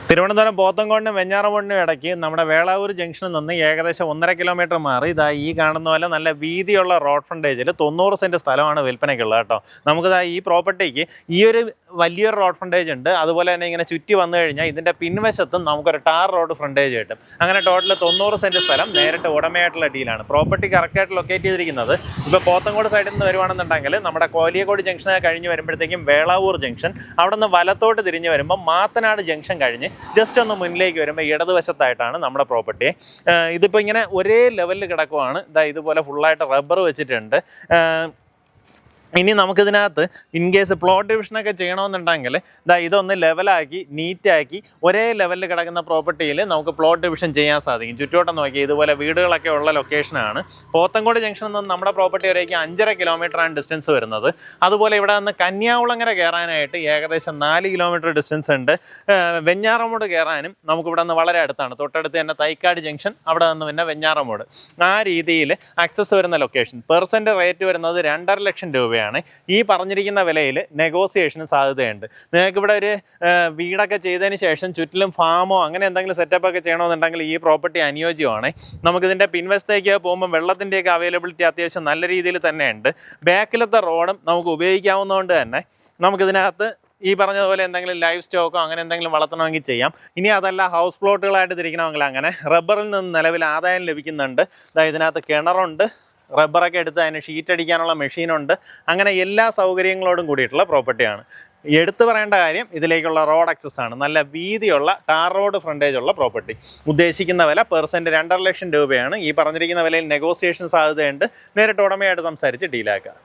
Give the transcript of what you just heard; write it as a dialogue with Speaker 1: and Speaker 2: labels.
Speaker 1: തിരുവനന്തപുരം പോത്തൻകോടിനും വെഞ്ഞാറമൂടിനും ഇടയ്ക്ക് നമ്മുടെ വേളാവൂർ ജംഗ്ഷനിൽ നിന്ന് ഏകദേശം 1.5 കിലോമീറ്റർ മാറി ഇതാ ഈ കാണുന്ന പോലെ നല്ല വീതിയുള്ള റോഡ് ഫ്രണ്ടേജിൽ 90 സെൻറ്റ് സ്ഥലമാണ് വിൽപ്പനയ്ക്കുള്ളത് കേട്ടോ. നമുക്കിതാ ഈ പ്രോപ്പർട്ടിക്ക് ഈ ഒരു വലിയൊരു റോഡ് ഫ്രണ്ടേജ് ഉണ്ട്. അതുപോലെ തന്നെ ഇങ്ങനെ ചുറ്റി വന്നു കഴിഞ്ഞാൽ ഇതിൻ്റെ പിൻവശത്തും നമുക്കൊരു ടാർ റോഡ് ഫ്രണ്ടേജ് കിട്ടും. അങ്ങനെ ടോട്ടൽ 90 സെൻറ്റ് സ്ഥലം നേരിട്ട് ഉടമയായിട്ടുള്ള ഡീലാണ്. പ്രോപ്പർട്ടി കറക്റ്റായിട്ട് ലൊക്കേറ്റ് ചെയ്തിരിക്കുന്നത് ഇപ്പോൾ പോത്തൻകോട് സൈഡിൽ നിന്ന് വരുവാണെന്നുണ്ടെങ്കിൽ നമ്മുടെ കോലിയക്കോട് ജംഗ്ഷൻ കഴിഞ്ഞ് വരുമ്പോഴത്തേക്കും വേളാവൂർ ജംഗ്ഷൻ, അവിടെ നിന്ന് വലത്തോട്ട് തിരിഞ്ഞ് വരുമ്പോൾ മാത്തനാട് ജംഗ്ഷൻ കഴിഞ്ഞ് ജസ്റ്റ് ഒന്ന് മുന്നിലേക്ക് വരുമ്പോൾ ഇടതുവശത്തായിട്ടാണ് നമ്മുടെ പ്രോപ്പർട്ടി. ഇതിപ്പോൾ ഇങ്ങനെ ഒരേ ലെവലിൽ കിടക്കുവാണ്. ഇതുപോലെ ഫുള്ളായിട്ട് റബ്ബർ വെച്ചിട്ടുണ്ട്. ഇനി നമുക്കിതിനകത്ത് ഇൻ കേസ് പ്ലോട്ട് ഡിവിഷനൊക്കെ ചെയ്യണമെന്നുണ്ടെങ്കിൽ ഇതൊന്ന് ലെവലാക്കി നീറ്റാക്കി ഒരേ ലെവലിൽ കിടക്കുന്ന പ്രോപ്പർട്ടിയിൽ നമുക്ക് പ്ലോട്ട് ഡിവിഷൻ ചെയ്യാൻ സാധിക്കും. ചുറ്റോട്ടം നോക്കി ഇതുപോലെ വീടുകളൊക്കെ ഉള്ള ലൊക്കേഷനാണ്. പോത്തൻകോട് ജംഗ്ഷനിൽ നിന്ന് നമ്മുടെ പ്രോപ്പർട്ടി വരേക്ക് 5.5 കിലോമീറ്ററാണ് ഡിസ്റ്റൻസ് വരുന്നത്. അതുപോലെ ഇവിടെ നിന്ന് കന്യാകുളങ്ങര കയറാനായിട്ട് ഏകദേശം 4 കിലോമീറ്റർ ഡിസ്റ്റൻസ് ഉണ്ട്. വെഞ്ഞാറമൂട് കയറാനും നമുക്കിവിടെ നിന്ന് വളരെ അടുത്താണ്. തൊട്ടടുത്ത് തന്നെ തൈക്കാട് ജംഗ്ഷൻ, അവിടെ നിന്ന് പിന്നെ വെഞ്ഞാറമൂട്, ആ രീതിയിൽ ആക്സസ് വരുന്ന ലൊക്കേഷൻ. പെർസെൻറ്റ് റേറ്റ് വരുന്നത് 2.5 ലക്ഷം രൂപയാണ്. ഈ പറഞ്ഞിരിക്കുന്ന വിലയിൽ നെഗോസിയേഷന് സാധ്യതയുണ്ട്. നിങ്ങൾക്ക് ഇവിടെ ഒരു വീടൊക്കെ ചെയ്തതിന് ശേഷം ചുറ്റിലും ഫാമോ അങ്ങനെ എന്തെങ്കിലും സെറ്റപ്പ് ഒക്കെ ചെയ്യണമെന്നുണ്ടെങ്കിൽ ഈ പ്രോപ്പർട്ടി അനുയോജ്യമാണ്. നമുക്കിതിൻ്റെ പിൻവശത്തേക്ക് പോകുമ്പോൾ വെള്ളത്തിൻ്റെയൊക്കെ അവൈലബിലിറ്റി അത്യാവശ്യം നല്ല രീതിയിൽ തന്നെ ഉണ്ട്. ബാക്കിലത്തെ റോഡും നമുക്ക് ഉപയോഗിക്കാവുന്നതുകൊണ്ട് തന്നെ നമുക്കിതിനകത്ത് ഈ പറഞ്ഞതുപോലെ എന്തെങ്കിലും ലൈവ് സ്റ്റോക്കോ അങ്ങനെ എന്തെങ്കിലും വളർത്തണമെങ്കിൽ ചെയ്യാം. ഇനി അതല്ല ഹൗസ് പ്ലോട്ടുകളായിട്ട് തിരിക്കണമെങ്കിൽ അങ്ങനെ. റബ്ബറിൽ നിന്ന് നിലവിൽ ആദായം ലഭിക്കുന്നുണ്ട്. ഇതിനകത്ത് കിണറുണ്ട്, റബ്ബറൊക്കെ എടുത്ത് അതിന് ഷീറ്റ് അടിക്കാനുള്ള മെഷീനുണ്ട്. അങ്ങനെ എല്ലാ സൗകര്യങ്ങളോടും കൂടിയിട്ടുള്ള പ്രോപ്പർട്ടിയാണ്. എടുത്തു പറയേണ്ട കാര്യം ഇതിലേക്കുള്ള റോഡ് ആക്സസ് ആണ്. നല്ല വീതിയുള്ള ടാർ റോഡ് ഫ്രണ്ടേജ് ഉള്ള പ്രോപ്പർട്ടി. ഉദ്ദേശിക്കുന്ന വില പെർസെൻറ്റ് 2.5 ലക്ഷം രൂപയാണ്. ഈ പറഞ്ഞിരിക്കുന്ന വിലയിൽ നെഗോസിയേഷൻ സാധ്യതയുണ്ട്. നേരിട്ട് ഉടമയായിട്ട് സംസാരിച്ച് ഡീലാക്കുക.